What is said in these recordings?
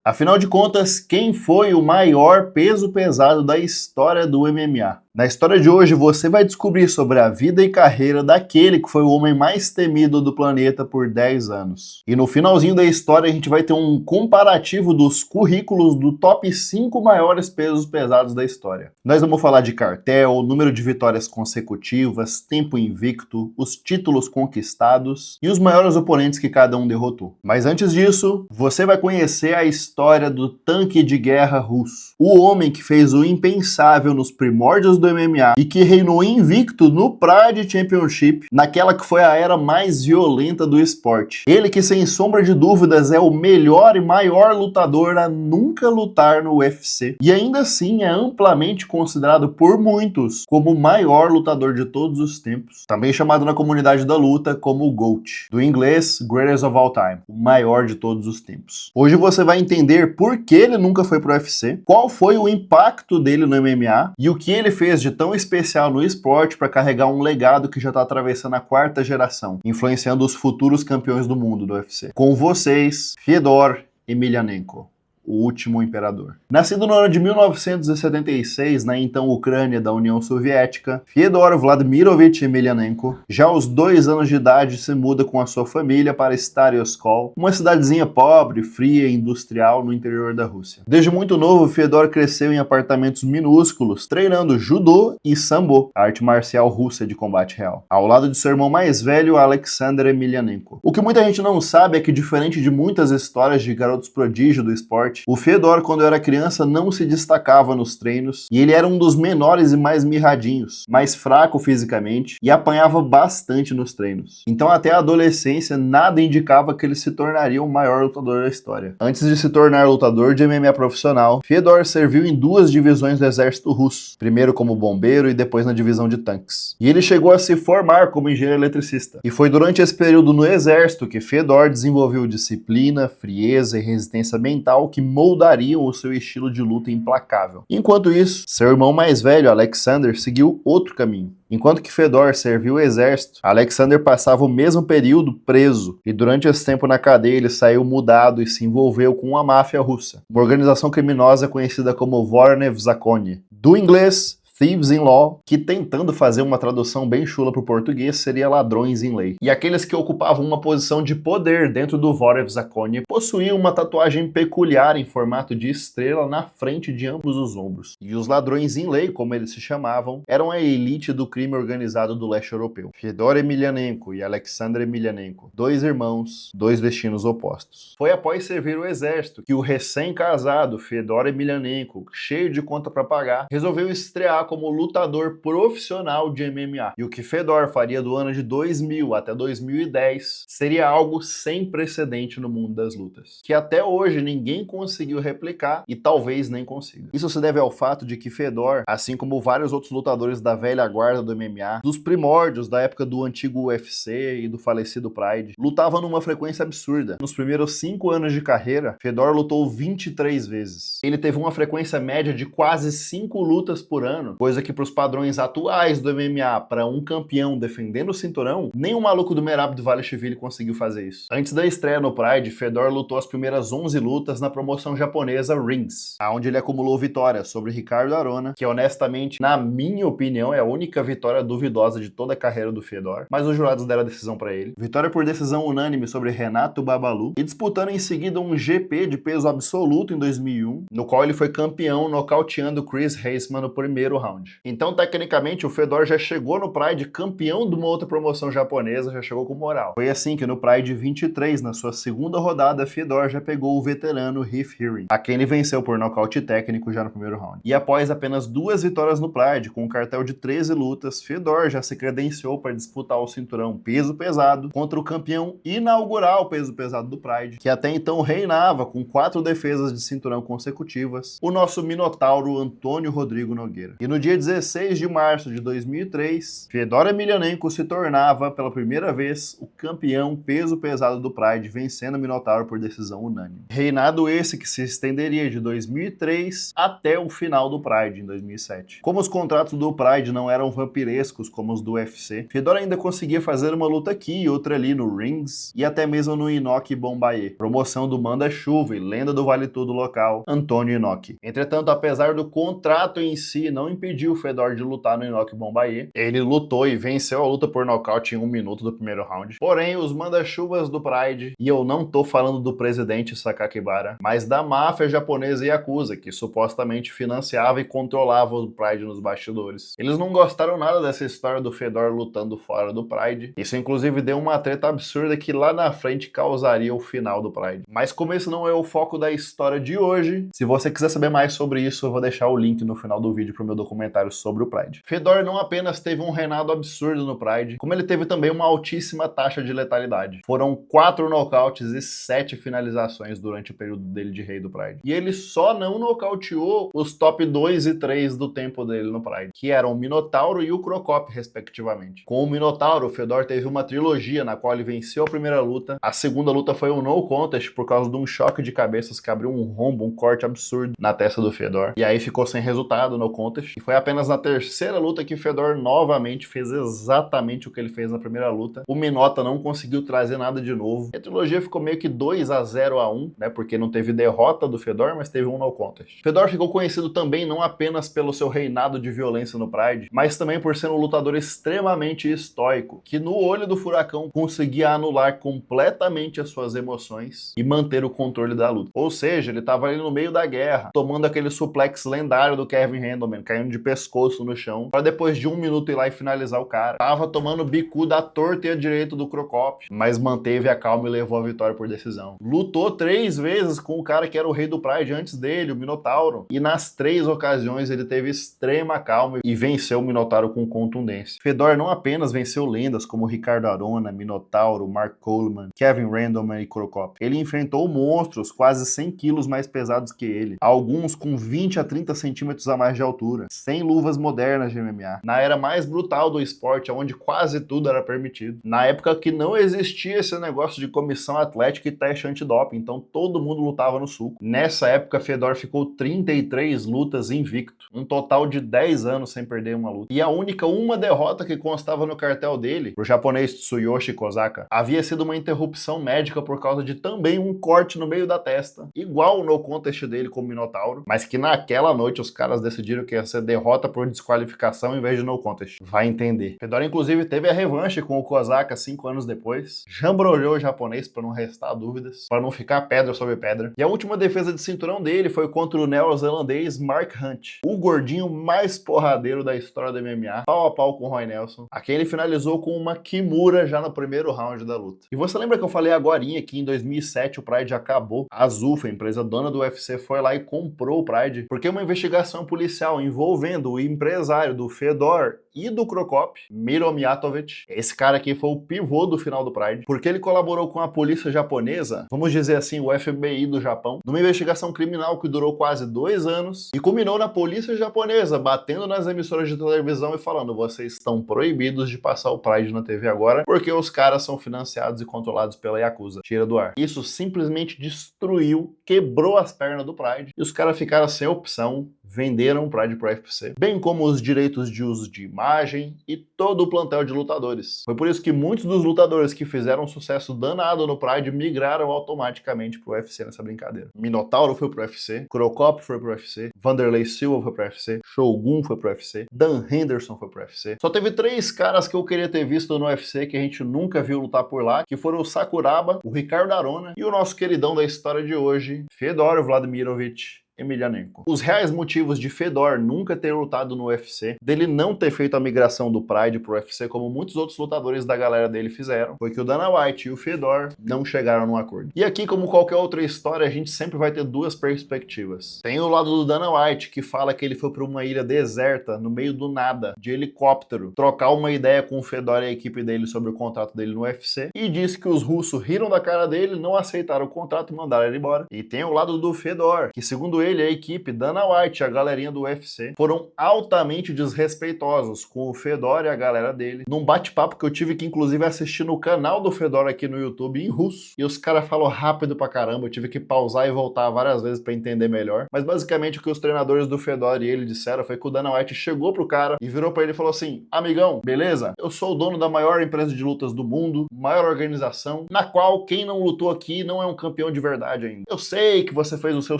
Afinal de contas, quem foi o maior peso pesado da história do MMA? Na história de hoje, você vai descobrir sobre a vida e carreira daquele que foi o homem mais temido do planeta por 10 anos. E no finalzinho da história, a gente vai ter um comparativo dos currículos do top 5 maiores pesos pesados da história. Nós vamos falar de cartel, número de vitórias consecutivas, tempo invicto, os títulos conquistados e os maiores oponentes que cada um derrotou. Mas antes disso, você vai conhecer a história do tanque de guerra russo. O homem que fez o impensável nos primórdios do MMA e que reinou invicto no Pride Championship, naquela que foi a era mais violenta do esporte. Ele que, sem sombra de dúvidas, é o melhor e maior lutador a nunca lutar no UFC. E ainda assim é amplamente considerado por muitos como o maior lutador de todos os tempos. Também chamado na comunidade da luta como o GOAT, do inglês Greatest of All Time, o maior de todos os tempos. Hoje você vai entender por que ele nunca foi pro UFC, qual foi o impacto dele no MMA e o que ele fez de tão especial no esporte para carregar um legado que já está atravessando a 4ª geração, influenciando os futuros campeões do mundo do UFC. Com vocês, Fedor Emelianenko, o último imperador. Nascido no ano de 1976, na então Ucrânia da União Soviética, Fedor Vladimirovich Emelianenko, já aos 2 anos de idade, se muda com a sua família para Staroskol, uma cidadezinha pobre, fria e industrial no interior da Rússia. Desde muito novo, Fedor cresceu em apartamentos minúsculos, treinando judô e sambo, a arte marcial russa de combate real, ao lado de seu irmão mais velho, Alexander Emelianenko. O que muita gente não sabe é que, diferente de muitas histórias de garotos prodígio do esporte, o Fedor, quando era criança, não se destacava nos treinos e ele era um dos menores e mais mirradinhos, mais fraco fisicamente e apanhava bastante nos treinos. Então, até a adolescência, nada indicava que ele se tornaria o maior lutador da história. Antes de se tornar lutador de MMA profissional, Fedor serviu em 2 divisões do exército russo, primeiro como bombeiro e depois na divisão de tanques. E ele chegou a se formar como engenheiro eletricista. E foi durante esse período no exército que Fedor desenvolveu disciplina, frieza e resistência mental que moldariam o seu estilo de luta implacável. Enquanto isso, seu irmão mais velho, Alexander, seguiu outro caminho. Enquanto que Fedor serviu o exército, Alexander passava o mesmo período preso, e durante esse tempo na cadeia ele saiu mudado e se envolveu com a máfia russa, uma organização criminosa conhecida como Voronezh Zakony, do inglês Thieves in Law, que, tentando fazer uma tradução bem chula para o português, seria ladrões em lei. E aqueles que ocupavam uma posição de poder dentro do Voronezh Zakony possuíam uma tatuagem peculiar em formato de estrela na frente de ambos os ombros. E os ladrões em lei, como eles se chamavam, eram a elite do crime organizado do leste europeu. Fedor Emelianenko e Alexander Emelianenko, 2 irmãos, 2 destinos opostos. Foi após servir o exército que o recém-casado Fedor Emelianenko, cheio de conta para pagar, resolveu estrear como lutador profissional de MMA. E o que Fedor faria do ano de 2000 até 2010 seria algo sem precedente no mundo das lutas, que até hoje ninguém conseguiu replicar e talvez nem consiga. Isso se deve ao fato de que Fedor, assim como vários outros lutadores da velha guarda do MMA, dos primórdios da época do antigo UFC e do falecido Pride, lutavam numa frequência absurda. Nos primeiros 5 anos de carreira, Fedor lutou 23 vezes. Ele teve uma frequência média de quase 5 lutas por ano, coisa que, para os padrões atuais do MMA, para um campeão defendendo o cinturão, nem o maluco do Merab Dvalishvili conseguiu fazer isso. Antes da estreia no Pride, Fedor lutou as primeiras 11 lutas na promoção japonesa Rings, onde ele acumulou vitórias sobre Ricardo Arona, que honestamente, na minha opinião, é a única vitória duvidosa de toda a carreira do Fedor, mas os jurados deram a decisão para ele. Vitória por decisão unânime sobre Renato Babalu, e disputando em seguida um GP de peso absoluto em 2001, no qual ele foi campeão nocauteando Chris Haseman no primeiro round. Então, tecnicamente, o Fedor já chegou no Pride campeão de uma outra promoção japonesa, já chegou com moral. Foi assim que no Pride 23, na sua segunda rodada, Fedor já pegou o veterano Heath Herring, a quem ele venceu por nocaute técnico já no primeiro round. E após apenas 2 vitórias no Pride, com um cartel de 13 lutas, Fedor já se credenciou para disputar o cinturão peso pesado contra o campeão inaugural peso pesado do Pride, que até então reinava com 4 defesas de cinturão consecutivas, o nosso minotauro Antônio Rodrigo Nogueira. E no no dia 16 de março de 2003, Fedor Emelianenko se tornava, pela primeira vez, o campeão peso pesado do Pride, vencendo o Minotauro por decisão unânime. Reinado esse que se estenderia de 2003 até o final do Pride, em 2007. Como os contratos do Pride não eram vampirescos como os do UFC, Fedor ainda conseguia fazer uma luta aqui e outra ali no Rings e até mesmo no Inoki Bombaye, promoção do Manda-Chuva e lenda do Vale Tudo local, Antônio Inoki. Entretanto, apesar do contrato em si não impedir o Fedor de lutar no Inoki Bombaye, ele lutou e venceu a luta por nocaute em 1 minuto do primeiro round. Porém, os manda-chuvas do Pride, e eu não tô falando do presidente Sakakibara, mas da máfia japonesa Yakuza, que supostamente financiava e controlava o Pride nos bastidores. Eles não gostaram nada dessa história do Fedor lutando fora do Pride. Isso inclusive deu uma treta absurda que lá na frente causaria o final do Pride. Mas como esse não é o foco da história de hoje, se você quiser saber mais sobre isso, eu vou deixar o link no final do vídeo pro meu documentário sobre o Pride. Fedor não apenas teve um reinado absurdo no Pride, como ele teve também uma altíssima taxa de letalidade. Foram 4 nocautes e 7 finalizações durante o período dele de rei do Pride. E ele só não nocauteou os top 2 e 3 do tempo dele no Pride, que eram o Minotauro e o Crocop, respectivamente. Com o Minotauro, o Fedor teve uma trilogia na qual ele venceu a primeira luta. A segunda luta foi um no contest por causa de um choque de cabeças que abriu um rombo, um corte absurdo na testa do Fedor. E aí ficou sem resultado no contest. E foi apenas na terceira luta que o Fedor novamente fez exatamente o que ele fez na primeira luta. O Minota não conseguiu trazer nada de novo. A trilogia ficou meio que 2-0-1, né? Porque não teve derrota do Fedor, mas teve um no contest. Fedor ficou conhecido também não apenas pelo seu reinado de violência no Pride, mas também por ser um lutador extremamente estoico, que no olho do furacão conseguia anular completamente as suas emoções e manter o controle da luta. Ou seja, ele estava ali no meio da guerra, tomando aquele suplex lendário do Kevin Randleman, caindo de pescoço no chão, para depois de 1 minuto ir lá e finalizar o cara. Tava tomando bicu da torta e a direita do Crocop, mas manteve a calma e levou a vitória por decisão. Lutou 3 vezes com o cara que era o rei do Pride antes dele, o Minotauro, e nas 3 ocasiões ele teve extrema calma e venceu o Minotauro com contundência. Fedor não apenas venceu lendas como Ricardo Arona, Minotauro, Mark Coleman, Kevin Randleman e Crocop. Ele enfrentou monstros quase 100 quilos mais pesados que ele, alguns com 20 a 30 centímetros a mais de altura, sem luvas modernas de MMA, na era mais brutal do esporte, onde quase tudo era permitido. Na época que não existia esse negócio de comissão atlética e teste antidoping, então todo mundo lutava no suco. Nessa época, Fedor ficou 33 lutas invicto, um total de 10 anos sem perder uma luta. E a única uma derrota que constava no cartel dele, pro japonês Tsuyoshi Kozaka, havia sido uma interrupção médica por causa de também um corte no meio da testa, igual no contest dele com o Minotauro, mas que naquela noite os caras decidiram que ia ser derrota por desqualificação em vez de no contest. Vai entender. Fedor inclusive teve a revanche com o Kozaka 5 anos depois, jambrolhou o japonês para não restar dúvidas, para não ficar pedra sobre pedra. E a última defesa de cinturão dele foi contra o neozelandês Mark Hunt, o gordinho mais porradeiro da história do MMA, pau a pau com o Roy Nelson, a quem ele finalizou com uma Kimura já no primeiro round da luta. E você lembra que eu falei agorinha que em 2007 o Pride acabou? A Zuffa, a empresa dona do UFC, foi lá e comprou o Pride porque uma investigação policial envolvendo o empresário do Fedor e do Crocop, Miro Mijatovic, esse cara aqui foi o pivô do final do Pride, porque ele colaborou com a polícia japonesa, vamos dizer assim, o FBI do Japão, numa investigação criminal que durou quase 2 anos e culminou na polícia japonesa batendo nas emissoras de televisão e falando: vocês estão proibidos de passar o Pride na TV agora porque os caras são financiados e controlados pela Yakuza. Tira do ar. Isso simplesmente destruiu, quebrou as pernas do Pride e os caras ficaram sem opção, venderam o Pride pro UFC, bem como os direitos de uso de imagem e todo o plantel de lutadores. Foi por isso que muitos dos lutadores que fizeram um sucesso danado no Pride migraram automaticamente pro UFC nessa brincadeira. Minotauro foi pro UFC, Crocop foi pro UFC, Vanderlei Silva foi pro UFC, Shogun foi pro UFC, Dan Henderson foi pro UFC. Só teve 3 caras que eu queria ter visto no UFC que a gente nunca viu lutar por lá, que foram o Sakuraba, o Ricardo Arona e o nosso queridão da história de hoje, Fedor Vladimirovich Emelianenko. Os reais motivos de Fedor nunca ter lutado no UFC, dele não ter feito a migração do Pride pro UFC, como muitos outros lutadores da galera dele fizeram, foi que o Dana White e o Fedor não chegaram num acordo. E aqui, como qualquer outra história, a gente sempre vai ter 2 perspectivas. Tem o lado do Dana White, que fala que ele foi para uma ilha deserta, no meio do nada, de helicóptero, trocar uma ideia com o Fedor e a equipe dele sobre o contrato dele no UFC, e disse que os russos riram da cara dele, não aceitaram o contrato e mandaram ele embora. E tem o lado do Fedor, que segundo ele, ele, a equipe, Dana White, a galerinha do UFC, foram altamente desrespeitosos com o Fedor e a galera dele, num bate-papo que eu tive que inclusive assistir no canal do Fedor aqui no YouTube, em russo, e os caras falam rápido pra caramba, eu tive que pausar e voltar várias vezes pra entender melhor, mas basicamente o que os treinadores do Fedor e ele disseram foi que o Dana White chegou pro cara e virou pra ele e falou assim: amigão, beleza? Eu sou o dono da maior empresa de lutas do mundo, maior organização, na qual quem não lutou aqui não é um campeão de verdade ainda. Eu sei que você fez o seu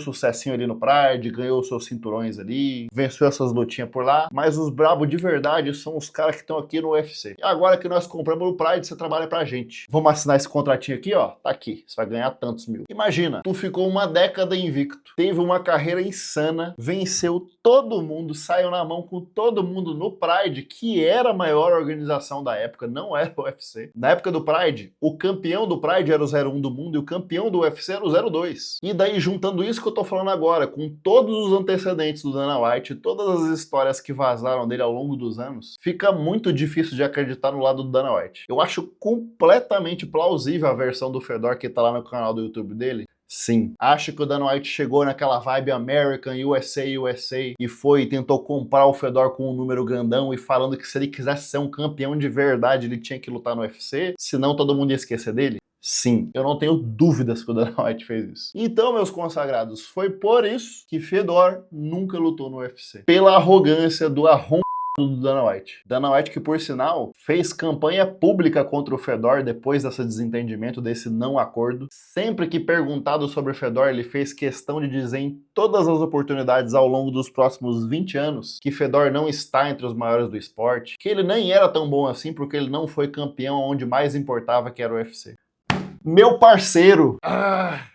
sucessinho ali no Pride, ganhou os seus cinturões ali, venceu essas lutinhas por lá, mas os brabos de verdade são os caras que estão aqui no UFC. E agora que nós compramos o Pride, você trabalha pra gente. Vamos assinar esse contratinho aqui, ó, tá aqui, você vai ganhar tantos mil. Imagina, tu ficou uma década invicto, teve uma carreira insana, venceu todo mundo, saiu na mão com todo mundo no Pride, que era a maior organização da época, não era o UFC. Na época do Pride, o campeão do Pride era o 01 do mundo e o campeão do UFC era o 02. E daí, juntando isso que eu tô falando agora, com todos os antecedentes do Dana White, todas as histórias que vazaram dele ao longo dos anos, fica muito difícil de acreditar no lado do Dana White. Eu acho completamente plausível a versão do Fedor que tá lá no canal do YouTube dele. Sim, acho que o Dana White chegou naquela vibe American, USA, USA, e foi e tentou comprar o Fedor com um número grandão e falando que se ele quisesse ser um campeão de verdade, ele tinha que lutar no UFC, senão todo mundo ia esquecer dele? Sim, eu não tenho dúvidas que o Dana White fez isso. Então, meus consagrados, foi por isso que Fedor nunca lutou no UFC. Pela arrogância do arrombado do Dana White. Dana White que, por sinal, fez campanha pública contra o Fedor depois desse desentendimento, desse não acordo. Sempre que perguntado sobre o Fedor, ele fez questão de dizer em todas as oportunidades ao longo dos próximos 20 anos que Fedor não está entre os maiores do esporte, que ele nem era tão bom assim porque ele não foi campeão onde mais importava, que era o UFC. Meu parceiro!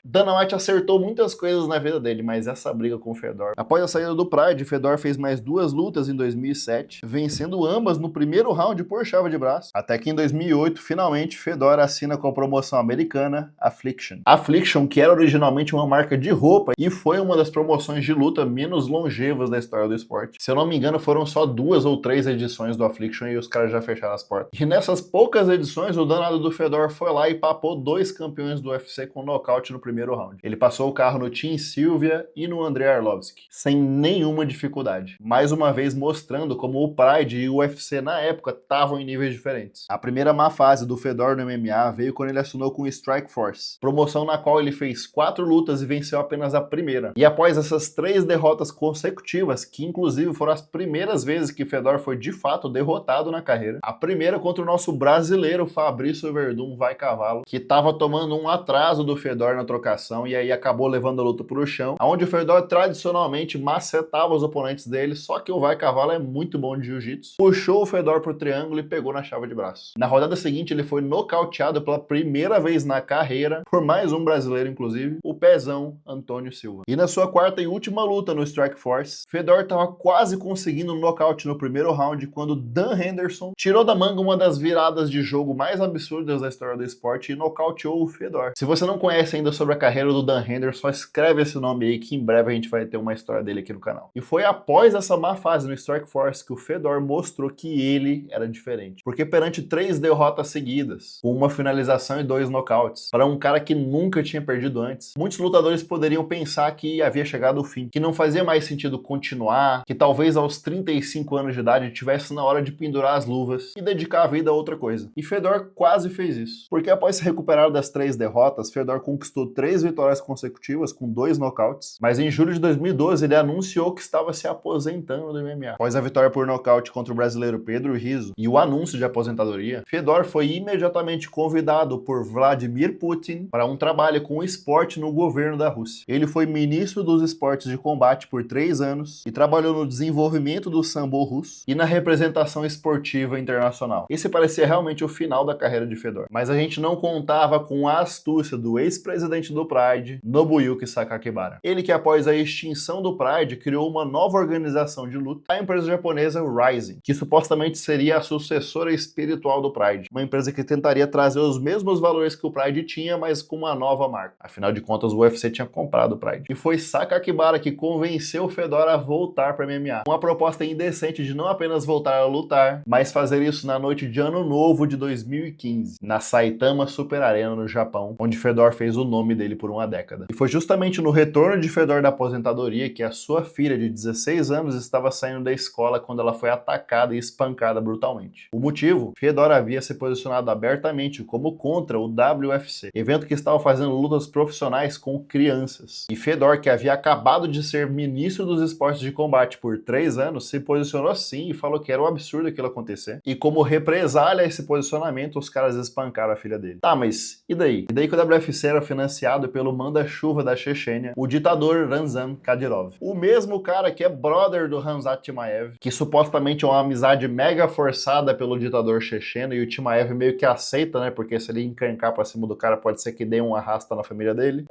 Dana White acertou muitas coisas na vida dele, mas essa briga com o Fedor. Após a saída do Pride, Fedor fez mais 2 lutas em 2007, vencendo ambas no primeiro round por chave de braço. Até que em 2008, finalmente, Fedor assina com a promoção americana Affliction. Affliction, que era originalmente uma marca de roupa e foi uma das promoções de luta menos longevas da história do esporte. Se eu não me engano, foram só 2 ou 3 edições do Affliction e os caras já fecharam as portas. E nessas poucas edições, o danado do Fedor foi lá e papou 2 campeões do UFC com nocaute no primeiro round. Ele passou o carro no Tim Sylvia e no Andrei Arlovski, sem nenhuma dificuldade. Mais uma vez mostrando como o Pride e o UFC na época estavam em níveis diferentes. A primeira má fase do Fedor no MMA veio quando ele assinou com o Strikeforce, promoção na qual ele fez 4 lutas e venceu apenas a primeira. E após essas 3 derrotas consecutivas, que inclusive foram as primeiras vezes que Fedor foi de fato derrotado na carreira, a primeira contra o nosso brasileiro Fabrício Werdum vai cavalo, que estava tomando um atraso do Fedor na trocação e aí acabou levando a luta pro chão, onde o Fedor tradicionalmente macetava os oponentes dele, só que o vai cavalo é muito bom de jiu-jitsu, puxou o Fedor pro triângulo e pegou na chave de braço. Na rodada seguinte ele foi nocauteado pela primeira vez na carreira, por mais um brasileiro inclusive, o pezão Antônio Silva. E na sua 4ª e última luta no Strikeforce, Fedor estava quase conseguindo um nocaute no primeiro round quando Dan Henderson tirou da manga uma das viradas de jogo mais absurdas da história do esporte e nocauteou o Fedor. Se você não conhece ainda sobre a carreira do Dan Henderson, escreve esse nome aí que em breve a gente vai ter uma história dele aqui no canal. E foi após essa má fase no Strikeforce que o Fedor mostrou que ele era diferente. Porque perante 3 derrotas seguidas, com uma finalização e 2 nocautes, para um cara que nunca tinha perdido antes, muitos lutadores poderiam pensar que havia chegado ao fim, que não fazia mais sentido continuar, que talvez aos 35 anos de idade tivesse na hora de pendurar as luvas e dedicar a vida a outra coisa. E Fedor quase fez isso. Porque após se recuperar das 3 derrotas, Fedor conquistou 3 vitórias consecutivas com 2 nocautes, mas em julho de 2012 ele anunciou que estava se aposentando do MMA. Após a vitória por nocaute contra o brasileiro Pedro Rizzo e o anúncio de aposentadoria, Fedor foi imediatamente convidado por Vladimir Putin para um trabalho com o esporte no governo da Rússia. Ele foi ministro dos esportes de combate por 3 anos e trabalhou no desenvolvimento do sambo russo e na representação esportiva internacional. Esse parecia realmente o final da carreira de Fedor, mas a gente não contava com a astúcia do ex-presidente do Pride, Nobuyuki Sakakibara. Ele que após a extinção do Pride criou uma nova organização de luta, a empresa japonesa Rising, que supostamente seria a sucessora espiritual do Pride, uma empresa que tentaria trazer os mesmos valores que o Pride tinha, mas com uma nova marca. Afinal de contas, o UFC tinha comprado o Pride. E foi Sakakibara que convenceu o Fedor a voltar para MMA. Uma proposta indecente de não apenas voltar a lutar, mas fazer isso na noite de Ano Novo de 2015, na Saitama Super Arena Arena no Japão, onde Fedor fez o nome dele por uma década. E foi justamente no retorno de Fedor da aposentadoria que a sua filha de 16 anos estava saindo da escola quando ela foi atacada e espancada brutalmente. O motivo? Fedor havia se posicionado abertamente como contra o WFC, evento que estava fazendo lutas profissionais com crianças. E Fedor, que havia acabado de ser ministro dos esportes de combate por 3 anos, se posicionou assim e falou que era um absurdo aquilo acontecer. E como represália a esse posicionamento, os caras espancaram a filha dele. Tá, mas e daí? E daí que o WFC era financiado pelo manda-chuva da Chechênia, o ditador Ramzan Kadyrov. O mesmo cara que é brother do Khamzat Chimaev, que supostamente é uma amizade mega forçada pelo ditador checheno, e o Chimaev meio que aceita, né? Porque se ele encrencar pra cima do cara, pode ser que dê um arrasta na família dele.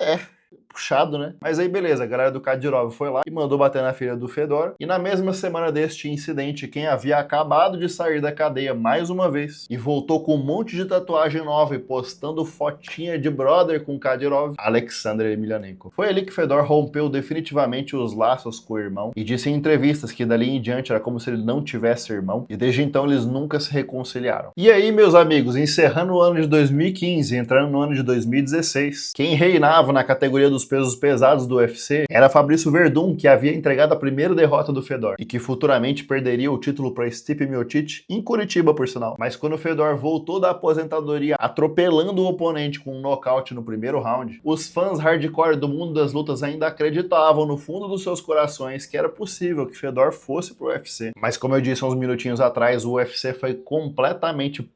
Puxado, né? Mas aí beleza, a galera do Kadyrov foi lá e mandou bater na filha do Fedor. E na mesma semana deste incidente, quem havia acabado de sair da cadeia mais uma vez e voltou com um monte de tatuagem nova e postando fotinha de brother com Kadyrov, Alexander Emelianenko. Foi ali que Fedor rompeu definitivamente os laços com o irmão e disse em entrevistas que dali em diante era como se ele não tivesse irmão, e desde então eles nunca se reconciliaram. E aí, meus amigos, encerrando o ano de 2015, entrando no ano de 2016, quem reinava na categoria dos pesos pesados do UFC era Fabrício Werdum, que havia entregado a primeira derrota do Fedor e que futuramente perderia o título para Stipe Miocic em Curitiba, por sinal. Mas quando o Fedor voltou da aposentadoria atropelando o oponente com um nocaute no primeiro round, os fãs hardcore do mundo das lutas ainda acreditavam no fundo dos seus corações que era possível que Fedor fosse pro UFC. Mas como eu disse uns minutinhos atrás, o UFC foi completamente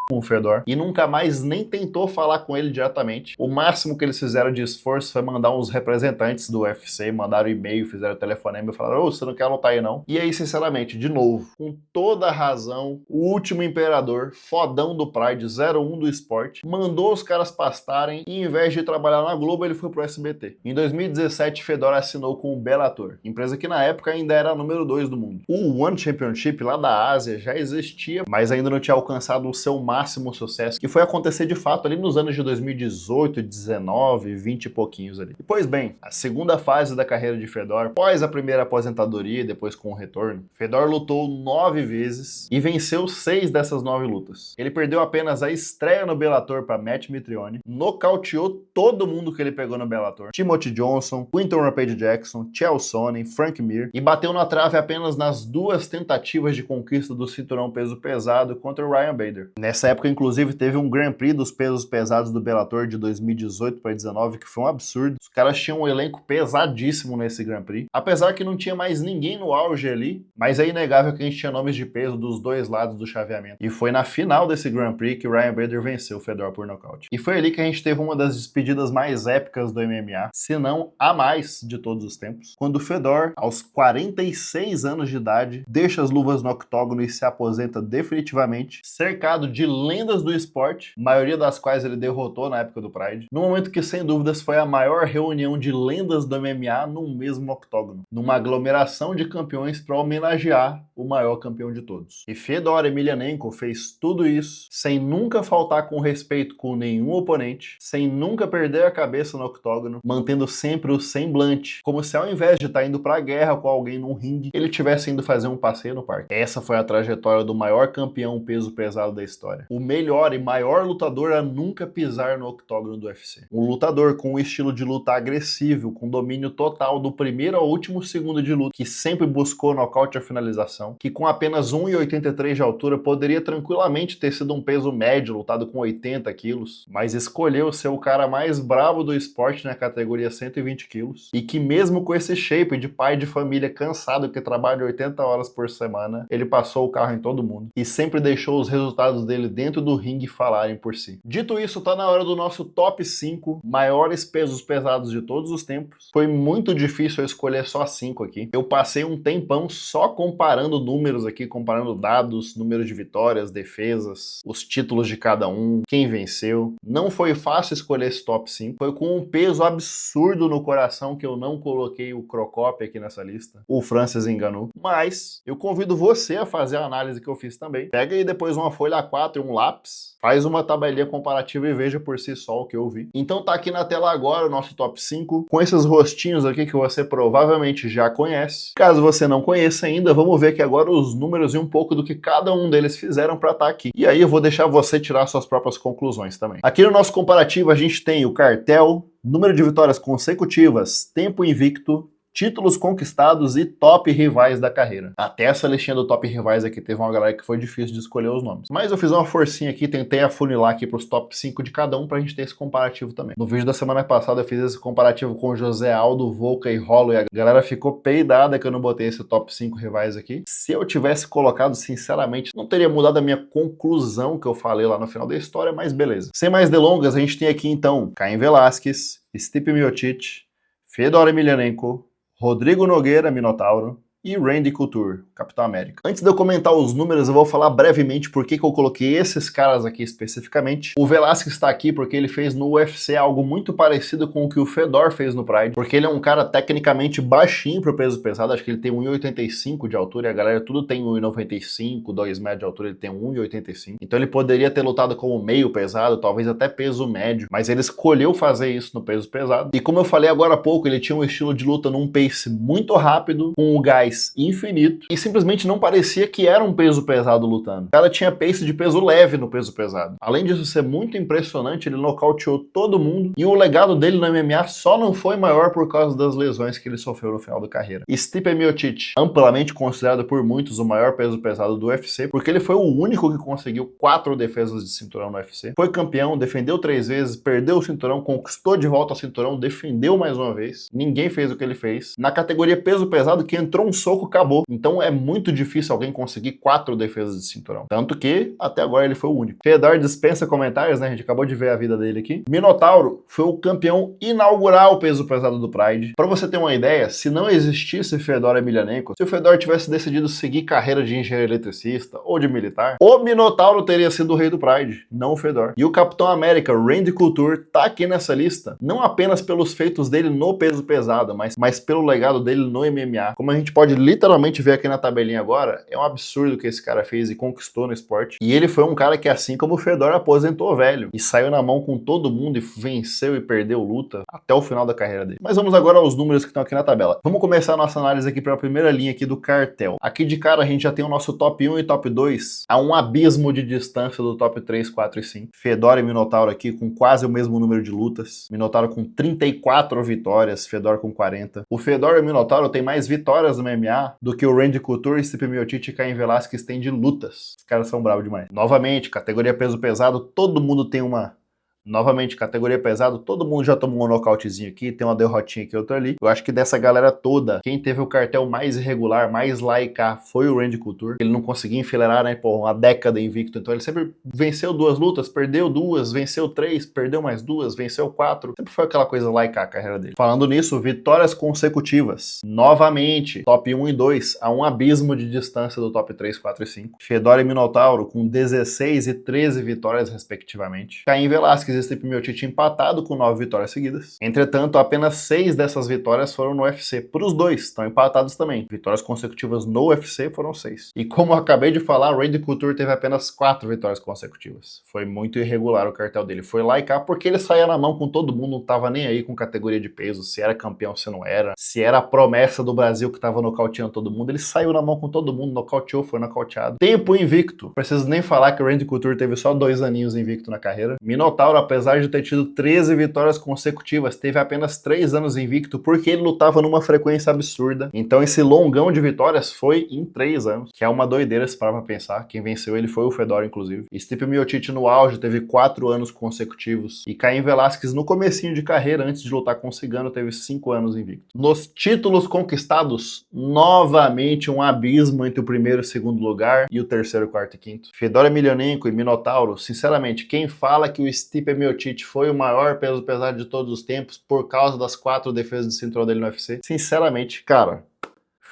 com o Fedor e nunca mais nem tentou falar com ele diretamente. O máximo que eles fizeram de esforço foi mandar uns representantes do UFC, mandaram e-mail, fizeram telefonema e falaram: ô, você não quer lutar aí não? E aí, sinceramente, de novo, com toda a razão, o último imperador, fodão do Pride, 01 do esporte, mandou os caras pastarem e, em vez de trabalhar na Globo, ele foi pro SBT. Em 2017, Fedor assinou com o Bellator, empresa que na época ainda era a número 2 do mundo. O One Championship lá da Ásia já existia, mas ainda não tinha alcançado o seu máximo sucesso, que foi acontecer de fato ali nos anos de 2018, 19, 20 e pouquinhos ali. E pois bem, a segunda fase da carreira de Fedor, após a primeira aposentadoria e depois com o retorno, Fedor lutou 9 vezes e venceu 6 dessas 9 lutas. Ele perdeu apenas a estreia no Bellator para Matt Mitrione, nocauteou todo mundo que ele pegou no Bellator: Timothy Johnson, Quinton Rampage Jackson, Chael Sonnen, Frank Mir, e bateu na trave apenas nas 2 tentativas de conquista do cinturão peso pesado contra o Ryan Bader. Nessa época, inclusive, teve um Grand Prix dos pesos pesados do Bellator de 2018 para 2019, que foi um absurdo. Os caras tinham um elenco pesadíssimo nesse Grand Prix. Apesar que não tinha mais ninguém no auge ali, mas é inegável que a gente tinha nomes de peso dos dois lados do chaveamento. E foi na final desse Grand Prix que o Ryan Bader venceu o Fedor por nocaute. E foi ali que a gente teve uma das despedidas mais épicas do MMA, se não a mais de todos os tempos, quando o Fedor, aos 46 anos de idade, deixa as luvas no octógono e se aposenta definitivamente, cercado de lendas do esporte, maioria das quais ele derrotou na época do Pride, no momento que, sem dúvidas, foi a maior reunião de lendas do MMA num mesmo octógono, numa aglomeração de campeões para homenagear o maior campeão de todos. E Fedor Emelianenko fez tudo isso sem nunca faltar com respeito com nenhum oponente, sem nunca perder a cabeça no octógono, mantendo sempre o semblante, como se ao invés de estar indo pra guerra com alguém num ringue, ele estivesse indo fazer um passeio no parque. Essa foi a trajetória do maior campeão peso pesado da história. O melhor e maior lutador a nunca pisar no octógono do UFC. Um lutador com um estilo de luta agressivo, com domínio total do primeiro ao último segundo de luta, que sempre buscou nocaute ou finalização, que com apenas 1,83 de altura poderia tranquilamente ter sido um peso médio, lutado com 80 quilos, mas escolheu ser o cara mais bravo do esporte na categoria 120 quilos, e que mesmo com esse shape de pai de família cansado que trabalha 80 horas por semana, ele passou o carro em todo mundo, e sempre deixou os resultados dele dentro do ringue falarem por si. Dito isso, tá na hora do nosso top 5 maiores pesos pesados de todos os tempos. Foi muito difícil eu escolher só 5 aqui. Eu passei um tempão só comparando números aqui, comparando dados, números de vitórias, defesas, os títulos de cada um, quem venceu. Não foi fácil escolher esse top 5. Foi com um peso absurdo no coração que eu não coloquei o Crocop aqui nessa lista. O Francis Ngannou. Mas eu convido você a fazer a análise que eu fiz também. Pega aí depois uma folha A4 e um lápis, faz uma tabelinha comparativa e veja por si só o que eu vi. Então tá aqui na tela agora o nosso top 5, com esses rostinhos aqui que você provavelmente já conhece. Caso você não conheça ainda, vamos ver aqui agora os números e um pouco do que cada um deles fizeram para estar aqui. E aí eu vou deixar você tirar suas próprias conclusões também. Aqui no nosso comparativo a gente tem o cartel, número de vitórias consecutivas, tempo invicto, títulos conquistados e top rivais da carreira. Até essa listinha do top rivais aqui teve uma galera que foi difícil de escolher os nomes. Mas eu fiz uma forcinha aqui, tentei afunilar aqui pros top 5 de cada um pra gente ter esse comparativo também. No vídeo da semana passada eu fiz esse comparativo com José Aldo, Volca e Rolo e a galera ficou peidada que eu não botei esse top 5 rivais aqui. Se eu tivesse colocado, sinceramente, não teria mudado a minha conclusão que eu falei lá no final da história, mas beleza. Sem mais delongas, a gente tem aqui então Caim Velasquez, Stipe Miocic, Fedor Emelianenko, Rodrigo Nogueira, Minotauro, e Randy Couture, Capitão América. Antes de eu comentar os números, eu vou falar brevemente por que eu coloquei esses caras aqui especificamente. O Velasquez está aqui porque ele fez no UFC algo muito parecido com o que o Fedor fez no Pride, porque ele é um cara tecnicamente baixinho pro peso pesado, acho que ele tem 1,85 de altura e a galera tudo tem 1,95, 2 metros de altura, ele tem 1,85. Então ele poderia ter lutado como meio pesado, talvez até peso médio, mas ele escolheu fazer isso no peso pesado. E como eu falei agora há pouco, ele tinha um estilo de luta num pace muito rápido, com o gás infinito, e simplesmente não parecia que era um peso pesado lutando. O cara tinha pace de peso leve no peso pesado. Além disso ser muito impressionante, ele nocauteou todo mundo, e o legado dele no MMA só não foi maior por causa das lesões que ele sofreu no final da carreira. Stipe Miocic, amplamente considerado por muitos o maior peso pesado do UFC, porque ele foi o único que conseguiu 4 defesas de cinturão no UFC. Foi campeão, defendeu 3 vezes, perdeu o cinturão, conquistou de volta o cinturão, defendeu mais uma vez. Ninguém fez o que ele fez. Na categoria peso pesado, que entrou um soco, acabou. Então é muito difícil alguém conseguir 4 defesas de cinturão. Tanto que, até agora, ele foi o único. Fedor dispensa comentários, né? A gente acabou de ver a vida dele aqui. Minotauro foi o campeão inaugural peso pesado do Pride. Pra você ter uma ideia, se não existisse Fedor Emelianenko, se o Fedor tivesse decidido seguir carreira de engenheiro eletricista ou de militar, o Minotauro teria sido o rei do Pride, não o Fedor. E o Capitão América, Randy Couture, tá aqui nessa lista, não apenas pelos feitos dele no peso pesado, mas pelo legado dele no MMA. Como a gente pode literalmente ver aqui na tabelinha agora, é um absurdo o que esse cara fez e conquistou no esporte. E ele foi um cara que, assim como o Fedor, aposentou velho e saiu na mão com todo mundo e venceu e perdeu luta até o final da carreira dele. Mas vamos agora aos números que estão aqui na tabela. Vamos começar a nossa análise aqui pela primeira linha aqui do cartel. Aqui de cara a gente já tem o nosso top 1 e top 2 a um abismo de distância do top 3, 4 e 5. Fedor e Minotauro aqui com quase o mesmo número de lutas. Minotauro com 34 vitórias, Fedor com 40. O Fedor e o Minotauro têm mais vitórias no MMA do que o Randy Couture, Stipe Miocic e Caim Velasquez têm de lutas. Os caras são bravos demais. Novamente, categoria peso pesado, todo mundo tem uma... Novamente, categoria pesado, todo mundo já tomou um nocautezinho aqui, tem uma derrotinha aqui, outra ali. Eu acho que dessa galera toda, quem teve o cartel mais irregular, mais lá e cá, foi o Randy Couture. Ele não conseguia enfileirar, né, por uma década invicto. Então ele sempre venceu 2 lutas, perdeu 2, venceu 3, perdeu mais 2, venceu 4. Sempre foi aquela coisa lá e cá a carreira dele. Falando nisso, vitórias consecutivas. Novamente, top 1 e 2, a um abismo de distância do top 3, 4 e 5. Fedor e Minotauro com 16 e 13 vitórias, respectivamente. Caim Velasquez e Stipe Miocic empatado com 9 vitórias seguidas. Entretanto, apenas 6 dessas vitórias foram no UFC. Para os dois, estão empatados também. Vitórias consecutivas no UFC foram 6. E como eu acabei de falar, o Randy Couture teve apenas 4 vitórias consecutivas. Foi muito irregular o cartel dele. Foi lá e cá porque ele saía na mão com todo mundo, não tava nem aí com categoria de peso, se era campeão, se não era, se era a promessa do Brasil que tava nocauteando todo mundo. Ele saiu na mão com todo mundo, nocauteou, foi nocauteado. Tempo invicto. Preciso nem falar que o Randy Couture teve só 2 aninhos invicto na carreira. Minotauro, apesar de ter tido 13 vitórias consecutivas, teve apenas 3 anos invicto porque ele lutava numa frequência absurda. Então esse longão de vitórias foi em 3 anos, que é uma doideira se parar pra pensar. Quem venceu ele foi o Fedor, inclusive. Stipe Miocic no auge teve 4 anos consecutivos. E Caim Velasquez no comecinho de carreira, antes de lutar com o Cigano, teve 5 anos invicto. Nos títulos conquistados, novamente um abismo entre o primeiro e o segundo lugar e o terceiro, quarto e quinto. Fedor Emelianenko e Minotauro, sinceramente, quem fala que o Stipe Miocic foi o maior peso pesado de todos os tempos por causa das 4 defesas de cinturão dele no UFC, sinceramente, cara,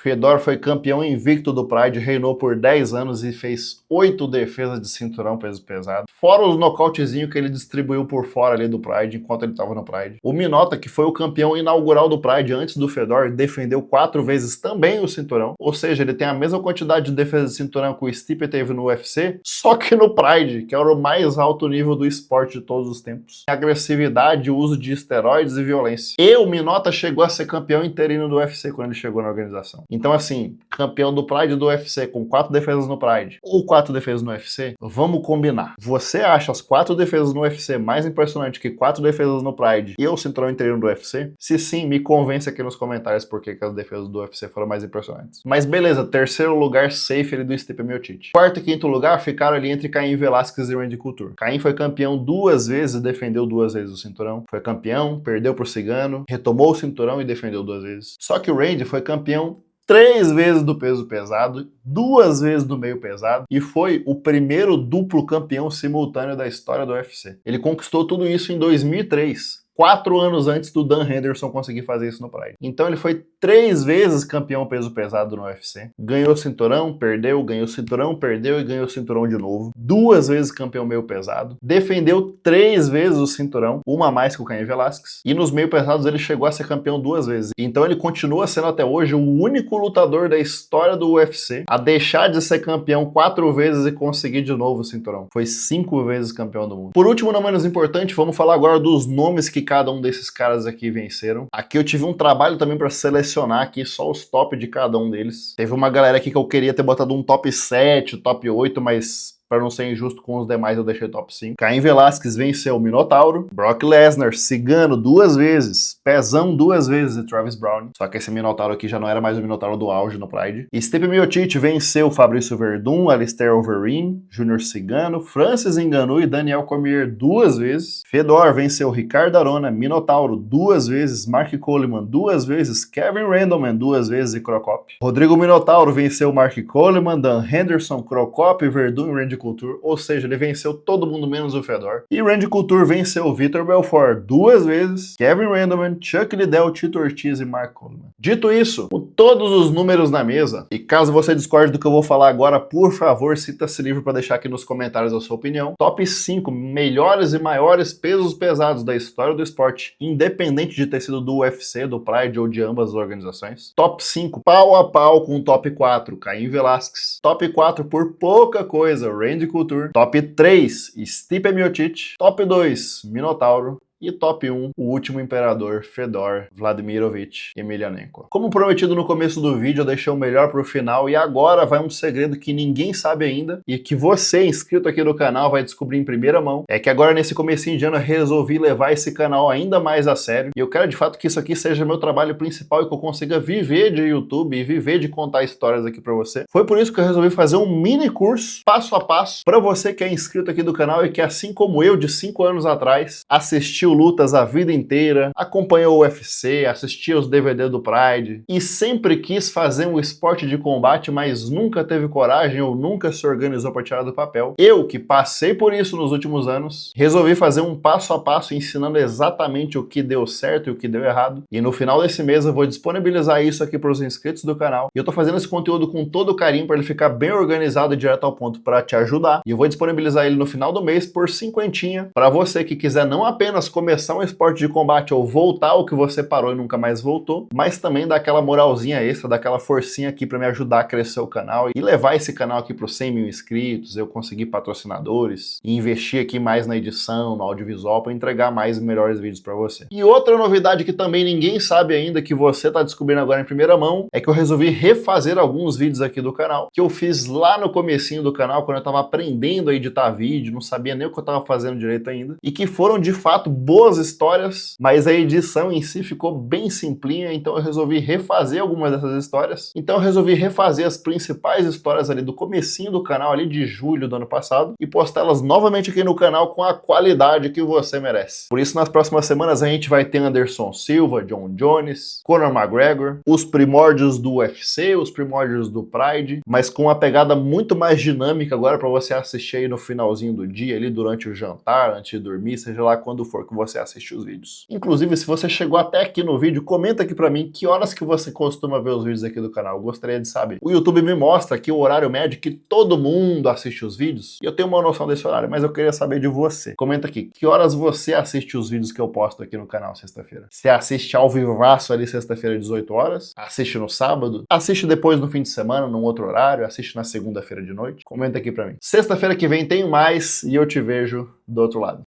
Fedor foi campeão invicto do Pride, reinou por 10 anos e fez 8 defesas de cinturão peso pesado. Fora os nocautezinhos que ele distribuiu por fora ali do Pride, enquanto ele estava no Pride. O Minota, que foi o campeão inaugural do Pride antes do Fedor, defendeu 4 vezes também o cinturão. Ou seja, ele tem a mesma quantidade de defesas de cinturão que o Stipe teve no UFC, só que no Pride, que era o mais alto nível do esporte de todos os tempos. Agressividade, uso de esteroides e violência. E o Minota chegou a ser campeão interino do UFC quando ele chegou na organização. Então, assim, campeão do Pride do UFC com 4 defesas no Pride ou 4 defesas no UFC, vamos combinar. Você acha as 4 defesas no UFC mais impressionante que 4 defesas no Pride e o cinturão interino do UFC? Se sim, me convence aqui nos comentários por que as defesas do UFC foram mais impressionantes. Mas beleza, terceiro lugar safe ali do Stipe Miocic. Quarto e quinto lugar ficaram ali entre Cain Velasquez e Randy Couture. Cain foi campeão 2 vezes e defendeu 2 vezes o cinturão. Foi campeão, perdeu pro Cigano, retomou o cinturão e defendeu 2 vezes. Só que o Randy foi campeão 3 vezes do peso pesado, 2 vezes do meio pesado e foi o primeiro duplo campeão simultâneo da história do UFC. Ele conquistou tudo isso em 2003. 4 anos antes do Dan Henderson conseguir fazer isso no Pride. Então ele foi 3 vezes campeão peso pesado no UFC. Ganhou cinturão, perdeu, ganhou cinturão, perdeu e ganhou cinturão de novo. 2 vezes campeão meio pesado. Defendeu 3 vezes o cinturão, uma a mais que o Cain Velasquez. E nos meio pesados ele chegou a ser campeão 2 vezes. Então ele continua sendo até hoje o único lutador da história do UFC a deixar de ser campeão 4 vezes e conseguir de novo o cinturão. Foi 5 vezes campeão do mundo. Por último, não menos importante, vamos falar agora dos nomes que cada um desses caras aqui venceram. Aqui eu tive um trabalho também para selecionar aqui só os top de cada um deles. Teve uma galera aqui que eu queria ter botado um top 7, top 8, mas para não ser injusto com os demais, eu deixei top 5. Cain Velasquez venceu o Minotauro. Brock Lesnar, Cigano 2 vezes. Pezão 2 vezes e Travis Browne. Só que esse Minotauro aqui já não era mais o Minotauro do auge no Pride. Stipe Miocic venceu Fabrício Verdun, Alistair Overeem, Júnior Cigano, Francis Ngannou e Daniel Cormier 2 vezes. Fedor venceu Ricardo Arona, Minotauro 2 vezes. Mark Coleman 2 vezes. Kevin Randleman 2 vezes e Crocop. Rodrigo Minotauro venceu Mark Coleman, Dan Henderson, Crocop, Verdun e Randy Couture, ou seja, ele venceu todo mundo menos o Fedor. E Randy Couture venceu o Vitor Belfort 2 vezes, Kevin Randleman, Chuck Liddell, Tito Ortiz e Mark Coleman. Dito isso, com todos os números na mesa, e caso você discorde do que eu vou falar agora, por favor, cita-se livre para deixar aqui nos comentários a sua opinião. Top 5 melhores e maiores pesos pesados da história do esporte, independente de ter sido do UFC, do Pride ou de ambas as organizações. Top 5 pau a pau com o top 4, Cain Velasquez. Top 4 por pouca coisa, Randy Couture. Top 3, Stipe Miocic. Top 2, Minotauro. E top 1, o último imperador, Fedor Vladimirovich Emelianenko. Como prometido no começo do vídeo, eu deixei o melhor pro final e agora vai um segredo que ninguém sabe ainda e que você, inscrito aqui no canal, vai descobrir em primeira mão. É que agora nesse comecinho de ano eu resolvi levar esse canal ainda mais a sério e eu quero de fato que isso aqui seja meu trabalho principal e que eu consiga viver de YouTube e viver de contar histórias aqui pra você. Foi por isso que eu resolvi fazer um mini curso, passo a passo, pra você que é inscrito aqui do canal e que assim como eu, de 5 anos atrás, assistiu lutas a vida inteira, acompanhou o UFC, assistia os DVD do Pride e sempre quis fazer um esporte de combate, mas nunca teve coragem ou nunca se organizou para tirar do papel. Eu, que passei por isso nos últimos anos, resolvi fazer um passo a passo ensinando exatamente o que deu certo e o que deu errado. E no final desse mês eu vou disponibilizar isso aqui para os inscritos do canal. E eu tô fazendo esse conteúdo com todo carinho para ele ficar bem organizado e direto ao ponto para te ajudar. E eu vou disponibilizar ele no final do mês por 50 para você que quiser não apenas começar um esporte de combate ou voltar ao que você parou e nunca mais voltou, mas também dar aquela moralzinha extra, dar aquela forcinha aqui para me ajudar a crescer o canal e levar esse canal aqui para os 100 mil inscritos, eu conseguir patrocinadores e investir aqui mais na edição, no audiovisual para entregar mais e melhores vídeos para você. E outra novidade que também ninguém sabe ainda, que você tá descobrindo agora em primeira mão, é que eu resolvi refazer alguns vídeos aqui do canal, que eu fiz lá no comecinho do canal, quando eu tava aprendendo a editar vídeo, não sabia nem o que eu tava fazendo direito ainda, e que foram de fato boas histórias, mas a edição em si ficou bem simplinha, então eu resolvi refazer algumas dessas histórias. Então eu resolvi refazer as principais histórias ali do comecinho do canal, ali de julho do ano passado, e postá-las novamente aqui no canal com a qualidade que você merece. Por isso, nas próximas semanas a gente vai ter Anderson Silva, John Jones, Conor McGregor, os primórdios do UFC, os primórdios do Pride, mas com uma pegada muito mais dinâmica agora para você assistir aí no finalzinho do dia, ali durante o jantar, antes de dormir, seja lá quando for que você assiste os vídeos. Inclusive, se você chegou até aqui no vídeo, comenta aqui pra mim que horas que você costuma ver os vídeos aqui do canal. Eu gostaria de saber. O YouTube me mostra aqui o horário médio que todo mundo assiste os vídeos, e eu tenho uma noção desse horário, mas eu queria saber de você. Comenta aqui, que horas você assiste os vídeos que eu posto aqui no canal sexta-feira? Você assiste ao vivaço ali sexta-feira, 18 horas? Assiste no sábado? Assiste depois no fim de semana, num outro horário? Assiste na segunda-feira de noite? Comenta aqui pra mim. Sexta-feira que vem tem mais e eu te vejo do outro lado.